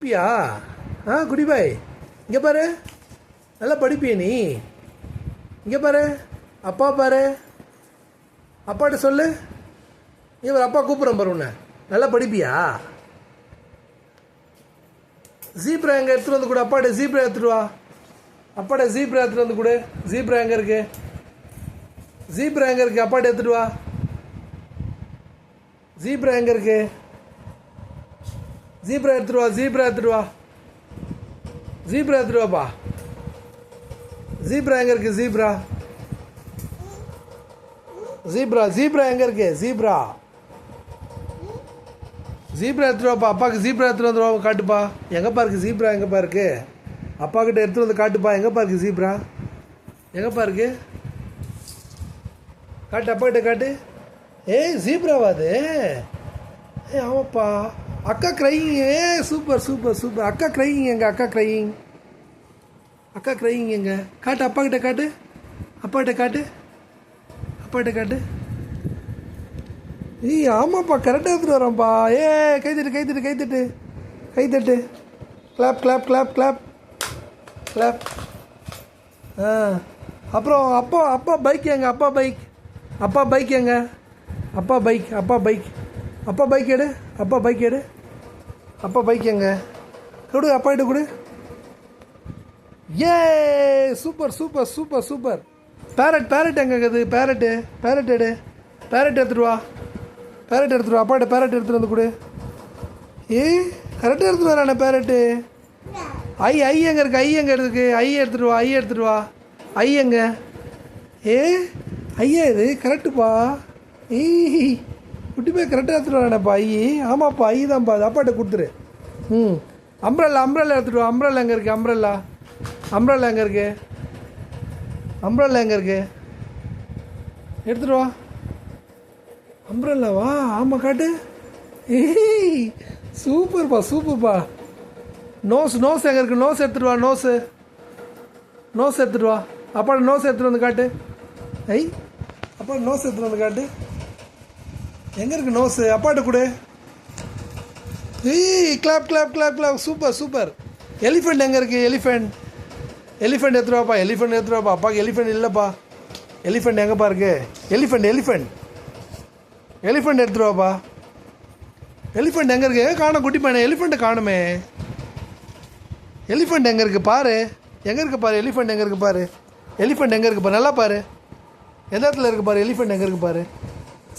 படிப்பியா? குடி பாய், இங்கே பாரு. நல்லா படிப்பிய நீ? இங்கே பாரு, அப்பா பாரு, அப்பாட்ட சொல்லு. இவர் அப்பா கூப்பிட்றேன் பாரு உன்னை. நல்லா படிப்பியா? ஜீப்ரா எங்கே எடுத்துகிட்டு வந்து கொடு. அப்பாட்ட ஜீப்ரா எடுத்துட்டு வா. அப்பாட்ட ஜீப்ரா எடுத்துகிட்டு வந்து கொடு. ஜீப்ரா எங்கே இருக்கு? ஜீப்ரா எங்கே இருக்கு? அப்பாட்ட எடுத்துட்டு வா. ஜீப்ரா எங்கே இருக்கு? ஜீப்ரா எடுத்துட்டு வா. ஜீப்ரா எடுத்துட்டு வா. ஜீப்ரா எடுத்துட்டு வாப்பா. ஜீப்ரா எங்கே இருக்கு? ஜீப்ரா ஜீப்ரா ஜீப்ரா எங்கே இருக்கு? ஜீப்ரா ஜீப்ரா எடுத்துட்டு வாப்பா. அப்பாவுக்கு ஜீப்ரா எடுத்துட்டு வந்து காட்டுப்பா. எங்கப்பா இருக்கு ஜீப்ரா? எங்கப்பா இருக்கு? அப்பா கிட்ட எடுத்துட்டு வந்து காட்டுப்பா. எங்கப்பா இருக்கு ஜீப்ரா? எங்கப்பா இருக்கு? காட்டு, அப்பா கிட்ட காட்டு. ஏய் ஜீப்ராவா அது? ஆமாப்பா. அக்கா க்ரையிங். Super super super. அக்கா க்ரையிங் எங்க? அக்கா க்ரையிங். அக்கா க்ரையிங் எங்க? காட்டு, அப்பா கிட்ட காட்டு. அப்பா கிட்ட காட்டு. அப்பா கிட்ட காட்டு. ஏய் ஆமாப்பா, கரெக்டாக எடுத்துகிட்டு வரோம்ப்பா. கைத்தட்டு கைத்தட்டு கைத்தட்டு கைத்தட்டு. Clap clap clap clap clap. அப்புறம் அப்பா அப்பா பைக் எங்க? அப்பா பைக். அப்பா பைக் எங்க? அப்பா பைக். அப்பா பைக். அப்பா பைக் எடு. அப்பா பைக் எடு. அப்பா பைக் எங்க? கொடு, அப்பா கிட்ட கொடு. Super super super super. Parrot parrot எங்கே இருக்குது? பேரட்டு பேரட் எடு. பேரட் எடுத்துட்டு வா. பேரட் எடுத்துட்டு வா. அப்பாட்ட பேரட் எடுத்துகிட்டு வந்து கொடு. கரெக்டாக எடுத்துகிட்டு வரானே பேரட்டு. ஐ ஐ எங்கே இருக்குது? ஐ எங்கே இருக்குது? ஐ எடுத்துகிட்டு வா. ஐ எடுத்துகிட்டு வா. ஐ எங்கே? ஐயா இது கரெக்டுப்பா. குட்டி போய் கரெக்டாக எடுத்துகிட்டு வரானேப்பா. ஐ ஆமாப்பா, ஐ தான்ப்பா. அது அப்பாட்ட கொடுத்துரு. அம்ப்ரல்லா அம்ப்ரல்லா எடுத்துகிட்டு வா. அம்ப்ரல்லா எங்கே இருக்குது? அம்ப்ரல்லா அம்ப்ரல்லா எங்கே இருக்குது? அம்ப்ரல்லா எங்கே இருக்குது? எடுத்துகிட்டு வா. அம்ப்ரல்லாவா? ஆமாம் காட்டு. சூப்பர்ப்பா சூப்பர்ப்பா. நோஸ் நோஸ் எங்கே இருக்குது? நோஸ் எடுத்துகிட்டு வா. நோஸு நோஸ் எடுத்துகிட்டு வா. அப்பாட்ட நோஸ் எடுத்துகிட்டு வந்து காட்டு. அப்பா நோஸ் எடுத்துகிட்டு வந்து காட்டு. எங்கே இருக்குது நோஸு? அப்பாட்ட கொடு. Clap clap clap clap. Super super. Elephant எங்கே இருக்குது? எலிஃபெண்ட். எலிஃபெண்ட் எடுத்துகிட்டு வாப்பா. எலிஃபெண்ட் எடுத்துகிட்டு வாப்பா. அப்பாவுக்கு எலிஃபெண்ட் இல்லைப்பா. எலிஃபெண்ட் எங்கேப்பா இருக்கு? எலிஃபெண்ட் எலிஃபெண்ட் எலிஃபெண்ட் எடுத்துகிட்டு வாப்பா. எலிஃபெண்ட் எங்கே இருக்குது? காணும் குட்டி பையனை. எலிஃபெண்ட்டை காணுமே. எலிஃபெண்ட் எங்கே இருக்குது பாரு. எங்கே இருக்குது பாரு? எலிஃபெண்ட் எங்கே இருக்குது பாரு? எலிஃபெண்ட் எங்கே இருக்குது பாரு? நல்லா பாரு. எந்த இடத்துல இருக்குது பாரு? எலிஃபெண்ட் எங்கே இருக்குது பாரு?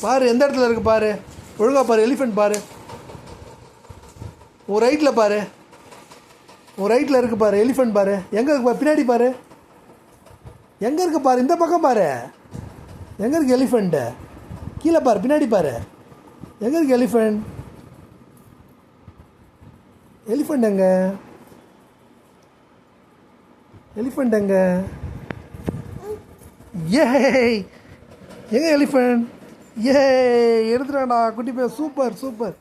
பாரு எந்த இடத்துல இருக்குது பாரு. ஒழுங்காக பாரு. எலிஃபெண்ட் பாரு. உன் ரைட்டில் பாரு. உன் ரைட்டில் இருக்குது பாரு. எலிஃபெண்ட் பாரு. எங்கே இருக்கு பாரு? பின்னாடி பாரு. எங்கே இருக்கு பாரு? இந்த பக்கம் பாரு. எங்கே இருக்குது எலிஃபெண்ட்டு? கீழே பாரு. பின்னாடி பாரு. எங்கே இருக்குது எலிஃபெண்ட்? எலிஃபெண்ட் எங்கே? எலிஃபெண்ட் எங்கே? எங்கே எலிஃபெண்ட்? எடுத்துட்டாடா குட்டி பையன். Super super.